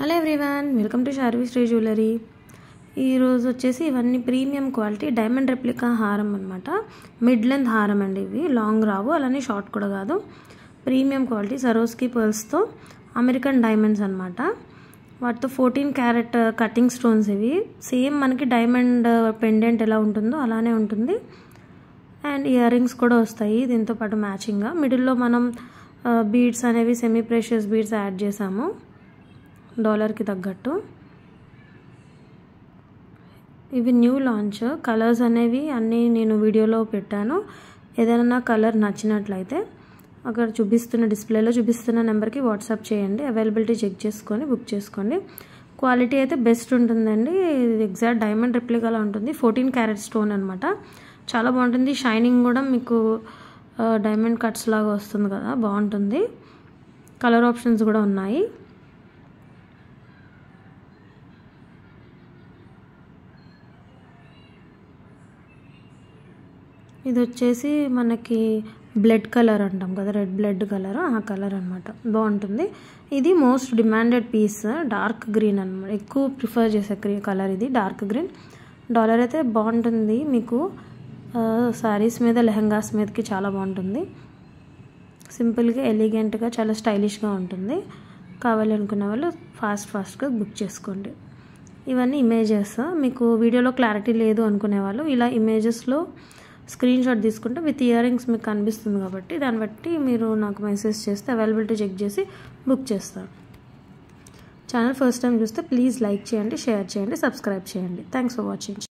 Hello everyone, welcome to Sharvi Sri jewellery. ఈరోజు వచ్చేసి ఇవన్నీ ప్రీమియం క్వాలిటీ డైమండ్ రెప్లికా హారం అనమాట. మిడ్ లెంత్ హారం అండి. ఇవి లాంగ్ రావు, అలానే షార్ట్ కూడా కాదు. ప్రీమియం క్వాలిటీ సరోస్కి పర్ల్స్తో అమెరికన్ డైమండ్స్ అనమాట. వాటితో 14 క్యారెట్ కటింగ్ స్టోన్స్. ఇవి సేమ్ మనకి డైమండ్ పెండెంట్ ఎలా ఉంటుందో అలానే ఉంటుంది. అండ్ ఇయర్ రింగ్స్ కూడా వస్తాయి దీంతో పాటు మ్యాచింగ్గా. మిడిల్లో మనం బీడ్స్ అనేవి సెమీ ప్రెషియస్ బీడ్స్ యాడ్ చేసాము డాలర్కి తగ్గట్టు. ఇవి న్యూ లాంచ్. కలర్స్ అనేవి అన్నీ నేను వీడియోలో పెట్టాను. ఏదైనా కలర్ నచ్చినట్లయితే అక్కడ డిస్ప్లేలో చూపిస్తున్న నెంబర్కి వాట్సాప్ చేయండి. అవైలబిలిటీ చెక్ చేసుకొని బుక్ చేసుకోండి. క్వాలిటీ అయితే బెస్ట్ ఉంటుందండి. ఇది ఎగ్జాక్ట్ డైమండ్ రెప్లికాలా ఉంటుంది. 14 క్యారెట్ స్టోన్ అనమాట. చాలా బాగుంటుంది. షైనింగ్ కూడా మీకు డైమండ్ కట్స్ లాగా వస్తుంది కదా, బాగుంటుంది. కలర్ ఆప్షన్స్ కూడా ఉన్నాయి. ఇది వచ్చేసి మనకి బ్లడ్ కలర్ అంటాం కదా, రెడ్ బ్లడ్ కలర్, ఆ కలర్ అనమాట. బాగుంటుంది. ఇది most demanded piece. Dark green అనమాట. ఎక్కువ ప్రిఫర్ చేసే కలర్ ఇది, డార్క్ గ్రీన్. డాలర్ అయితే బాగుంటుంది. మీకు శారీస్ మీద, లెహంగాస్ మీదకి చాలా బాగుంటుంది. సింపుల్గా, ఎలిగెంట్గా, చాలా స్టైలిష్గా ఉంటుంది. కావాలి అనుకున్న వాళ్ళు ఫాస్ట్గా బుక్ చేసుకోండి. ఇవన్నీ ఇమేజెస్. మీకు వీడియోలో క్లారిటీ లేదు అనుకునే వాళ్ళు ఇలా ఇమేజెస్లో స్క్రీన్ షాట్ తీసుకుంటే విత్ ఇయర్ రింగ్స్ మీకు కనిపిస్తుంది కాబట్టి దాన్ని బట్టి మీరు నాకు మెసేజ్ చేస్తే అవైలబిలిటీ చెక్ చేసి బుక్ చేస్తాను. ఛానల్ ఫస్ట్ టైం చూస్తే ప్లీజ్ లైక్ చేయండి, షేర్ చేయండి, సబ్స్క్రైబ్ చేయండి. Thanks for watching.